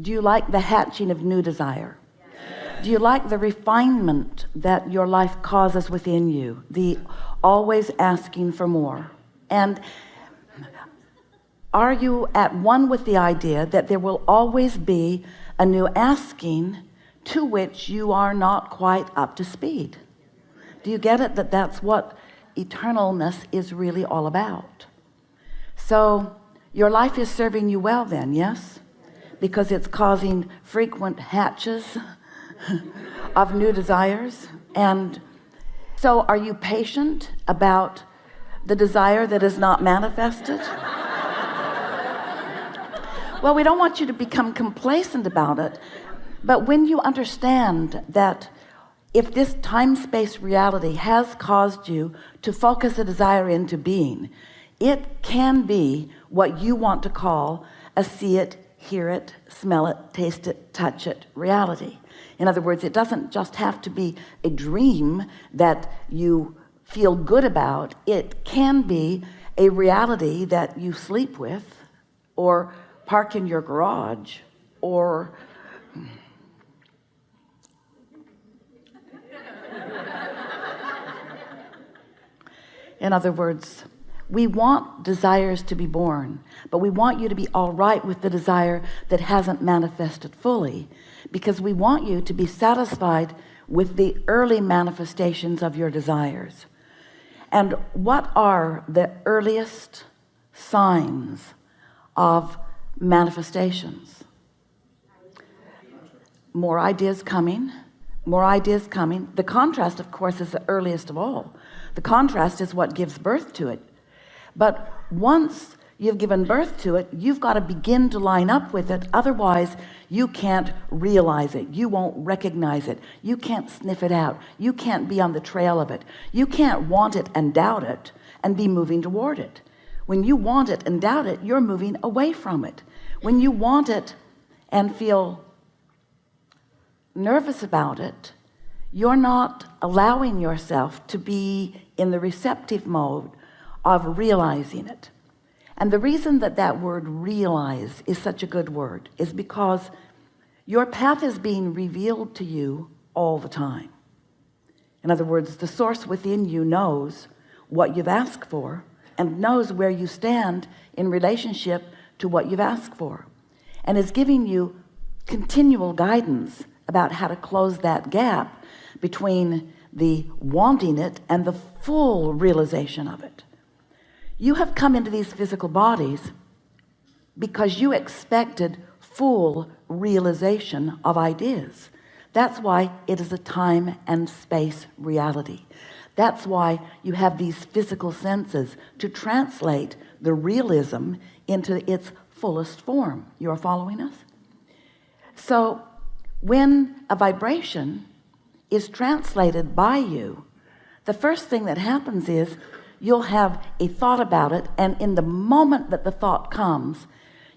Do you like the hatching of new desire? Do you like the refinement that your life causes within you, the always asking for more? And are you at one with the idea that there will always be a new asking to which you are not quite up to speed? Do you get it, that that's what eternalness is really all about? So your life is serving you well then, yes? Because it's causing frequent hatches of new desires. And so are you patient about the desire that is not manifested? Well, we don't want you to become complacent about it, but when you understand that if this time-space reality has caused you to focus a desire into being, it can be what you want to call a see it, hear it, smell it, taste it, touch it reality. In other words, it doesn't just have to be a dream that you feel good about. It can be a reality that you sleep with, or park in your garage, or in other words, we want desires to be born, but we want you to be all right with the desire that hasn't manifested fully, because we want you to be satisfied with the early manifestations of your desires. And what are the earliest signs of manifestations? More ideas coming, more ideas coming. The contrast, of course, is the earliest of all. The contrast is what gives birth to it. But once you've given birth to it, you've got to begin to line up with it. Otherwise, you can't realize it. You won't recognize it. You can't sniff it out. You can't be on the trail of it. You can't want it and doubt it and be moving toward it. When you want it and doubt it, you're moving away from it. When you want it and feel nervous about it, you're not allowing yourself to be in the receptive mode of realizing it. And the reason that that word realize is such a good word is because your path is being revealed to you all the time. In other words, the source within you knows what you've asked for and knows where you stand in relationship to what you've asked for, and is giving you continual guidance about how to close that gap between the wanting it and the full realization of it. You have come into these physical bodies because you expected full realization of ideas. That's why it is a time and space reality. That's why you have these physical senses to translate the realism into its fullest form. You're following us? So when a vibration is translated by you, the first thing that happens is you'll have a thought about it, and in the moment that the thought comes,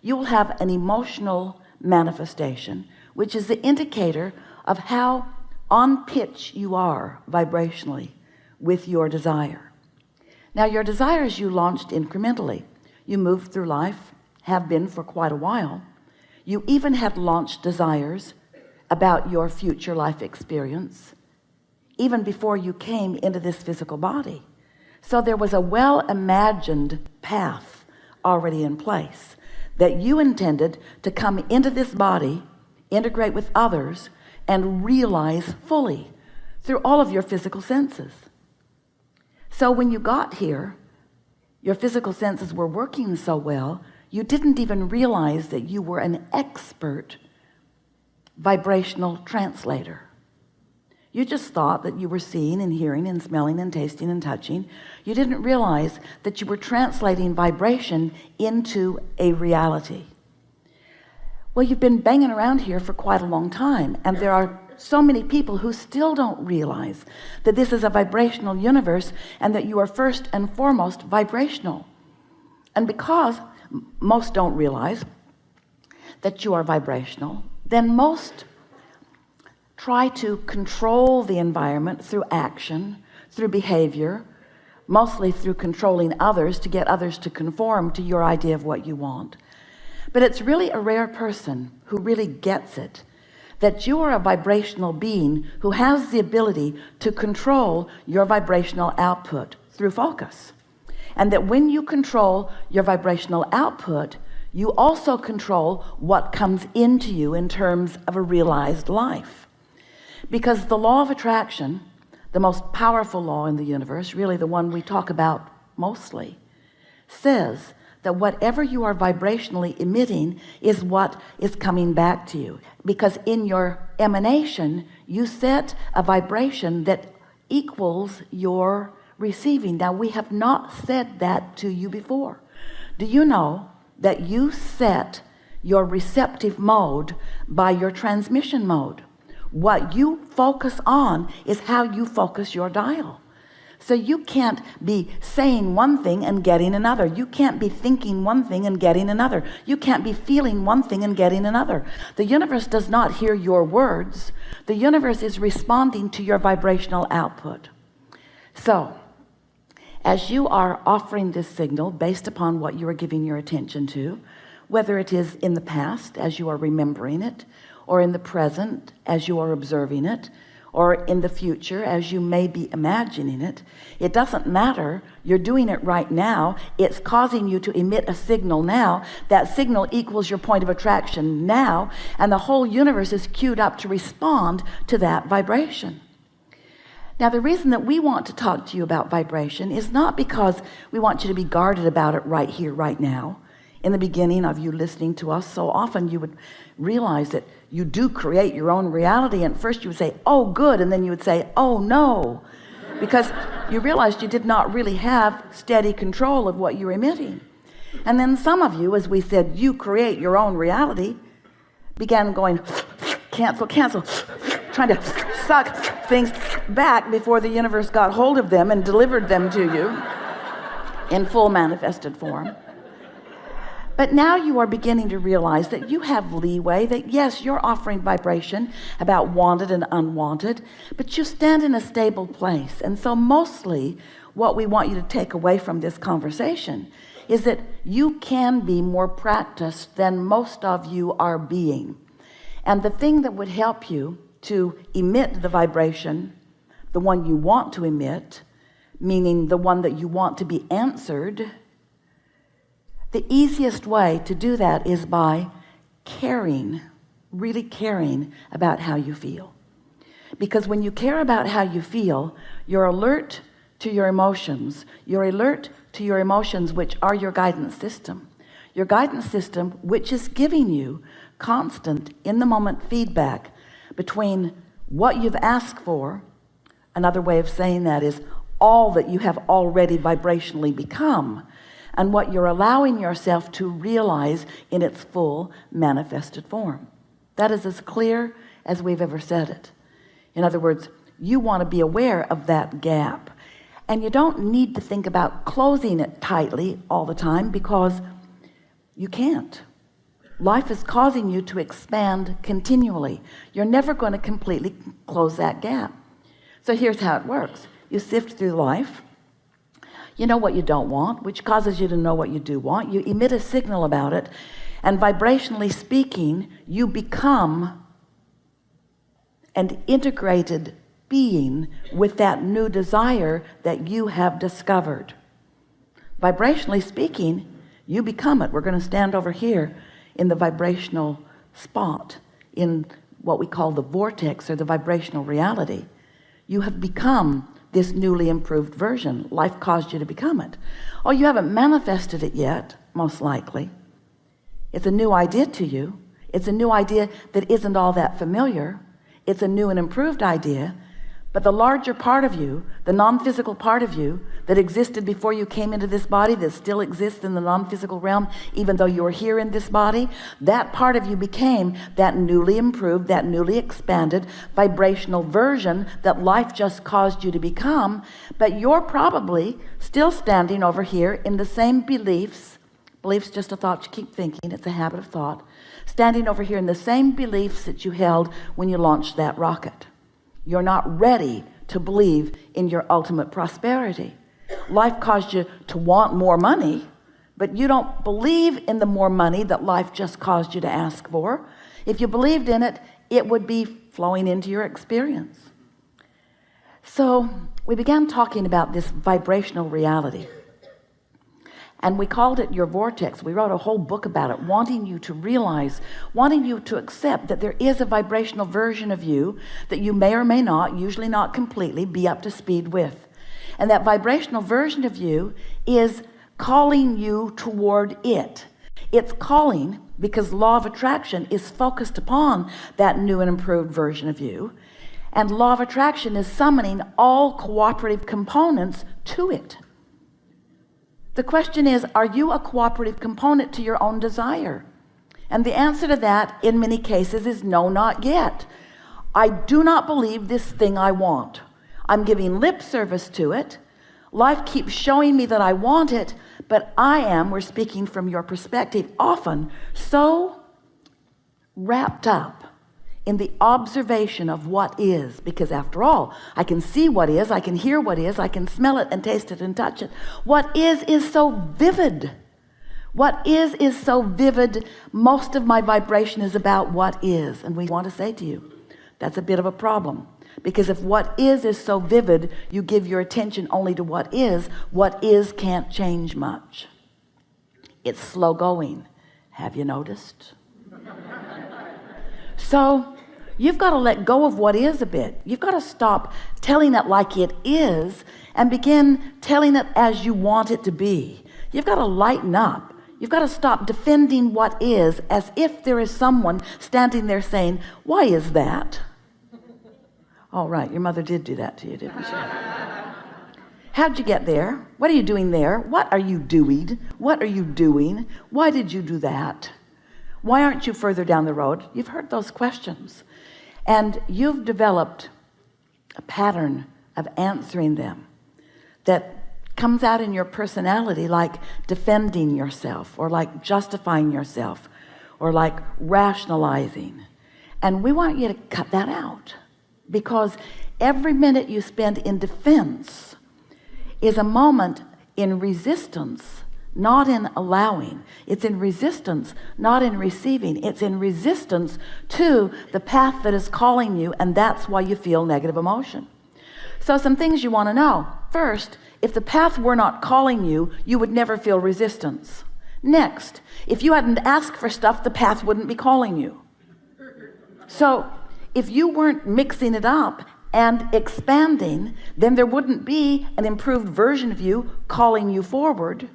you'll have an emotional manifestation, which is the indicator of how on pitch you are vibrationally with your desire. Now, your desires you launched incrementally. You moved through life, have been for quite a while. You even had launched desires about your future life experience even before you came into this physical body. So there was a well-imagined path already in place that you intended to come into this body, integrate with others, and realize fully through all of your physical senses. So when you got here, your physical senses were working so well, you didn't even realize that you were an expert vibrational translator. You just thought that you were seeing and hearing and smelling and tasting and touching. You didn't realize that you were translating vibration into a reality. Well, you've been banging around here for quite a long time, and there are so many people who still don't realize that this is a vibrational universe and that you are first and foremost vibrational. And because most don't realize that you are vibrational, then most try to control the environment through action, through behavior, mostly through controlling others to get others to conform to your idea of what you want. But it's really a rare person who really gets it, that you are a vibrational being who has the ability to control your vibrational output through focus. And that when you control your vibrational output, you also control what comes into you in terms of a realized life. Because the law of attraction, the most powerful law in the universe, really the one we talk about mostly, says that whatever you are vibrationally emitting is what is coming back to you. Because in your emanation, you set a vibration that equals your receiving. Now, we have not said that to you before. Do you know that you set your receptive mode by your transmission mode? What you focus on is how you focus your dial. So you can't be saying one thing and getting another. You can't be thinking one thing and getting another. You can't be feeling one thing and getting another. The universe does not hear your words. The universe is responding to your vibrational output. So as you are offering this signal based upon what you are giving your attention to, whether it is in the past as you are remembering it, or in the present as you are observing it, or in the future as you may be imagining it, it doesn't matter. You're doing it right now. It's causing you to emit a signal now. That signal equals your point of attraction now, and the whole universe is queued up to respond to that vibration. Now, the reason that we want to talk to you about vibration is not because we want you to be guarded about it right here, right now. In the beginning of you listening to us, so often you would realize that you do create your own reality, and first you would say, oh good, and then you would say, oh no, because you realized you did not really have steady control of what you're emitting. And then some of you, as we said, you create your own reality, began going cancel, trying to suck things back before the universe got hold of them and delivered them to you in full manifested form. But now you are beginning to realize that you have leeway, that yes, you're offering vibration about wanted and unwanted, but you stand in a stable place. And so mostly what we want you to take away from this conversation is that you can be more practiced than most of you are being. And the thing that would help you to emit the vibration, the one you want to emit, meaning the one that you want to be answered, the easiest way to do that is by caring, really caring about how you feel. Because when you care about how you feel, you're alert to your emotions. You're alert to your emotions, which are your guidance system. Your guidance system, which is giving you constant, in the moment feedback between what you've asked for. Another way of saying that is all that you have already vibrationally become, and what you're allowing yourself to realize in its full manifested form. That is as clear as we've ever said it. In other words, you want to be aware of that gap, and you don't need to think about closing it tightly all the time, because you can't. Life is causing you to expand continually. You're never going to completely close that gap. So here's how it works. You sift through life. You know what you don't want, which causes you to know what you do want. You emit a signal about it, and vibrationally speaking, you become an integrated being with that new desire that you have discovered. Vibrationally speaking, you become it. We're going to stand over here in the vibrational spot, in what we call the vortex, or the vibrational reality. You have become this newly improved version. Life caused you to become it. Oh, you haven't manifested it yet, most likely. It's a new idea to you. It's a new idea that isn't all that familiar. It's a new and improved idea. But the larger part of you, the non-physical part of you that existed before you came into this body, that still exists in the non-physical realm, even though you're here in this body, that part of you became that newly improved, that newly expanded vibrational version that life just caused you to become. But you're probably still standing over here in the same beliefs. Beliefs just a thought you keep thinking. It's a habit of thought. Standing over here in the same beliefs that you held when you launched that rocket. You're not ready to believe in your ultimate prosperity. Life caused you to want more money, but you don't believe in the more money that life just caused you to ask for. If you believed in it, it would be flowing into your experience. So we began talking about this vibrational reality, and we called it your vortex. We wrote a whole book about it, wanting you to realize, wanting you to accept that there is a vibrational version of you that you may or may not, usually not completely, be up to speed with. And that vibrational version of you is calling you toward it. It's calling because law of attraction is focused upon that new and improved version of you. And law of attraction is summoning all cooperative components to it. The question is, are you a cooperative component to your own desire? And the answer to that in many cases is no, not yet. I do not believe this thing I want. I'm giving lip service to it. Life keeps showing me that I want it, but I am, we're speaking from your perspective, often so wrapped up in the observation of what is, because after all, I can see what is, I can hear what is, I can smell it and taste it and touch it. What is so vivid. What is so vivid. Most of my vibration is about what is. And we want to say to you, that's a bit of a problem. Because if what is so vivid, you give your attention only to what is can't change much. It's slow going. Have you noticed? So you've got to let go of what is a bit. You've got to stop telling it like it is and begin telling it as you want it to be. You've got to lighten up. You've got to stop defending what is as if there is someone standing there saying, why is that? All right, your mother did do that to you, didn't she? How'd you get there? What are you doing there? What are you doing? What are you doing? Why did you do that? Why aren't you further down the road? You've heard those questions. And you've developed a pattern of answering them that comes out in your personality, like defending yourself or like justifying yourself or like rationalizing. And we want you to cut that out, because every minute you spend in defense is a moment in resistance, not in allowing. It's in resistance, not in receiving. It's in resistance to the path that is calling you, and that's why you feel negative emotion. So some things you want to know. First, if the path were not calling you, you would never feel resistance. Next, if you hadn't asked for stuff, the path wouldn't be calling you. So if you weren't mixing it up and expanding, then there wouldn't be an improved version of you calling you forward.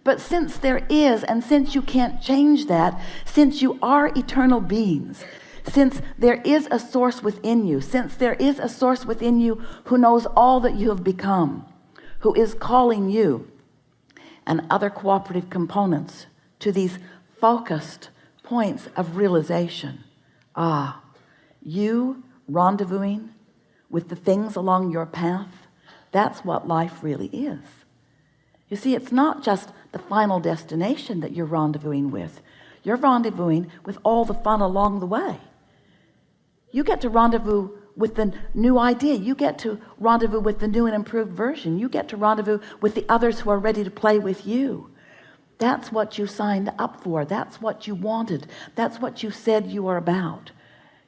But since there is, and since you can't change that, since you are eternal beings, since there is a source within you, since there is a source within you who knows all that you have become, who is calling you and other cooperative components to these focused points of realization. You rendezvousing with the things along your path, that's what life really is. You see, it's not just the final destination that you're rendezvousing with. You're rendezvousing with all the fun along the way. You get to rendezvous with the new idea. You get to rendezvous with the new and improved version. You get to rendezvous with the others who are ready to play with you. That's what you signed up for. That's what you wanted. That's what you said you are about.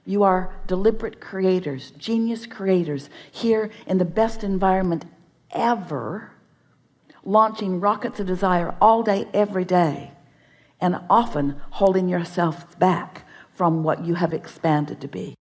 You are deliberate creators, genius creators, here in the best environment ever, launching rockets of desire all day, every day, and often holding yourself back from what you have expanded to be.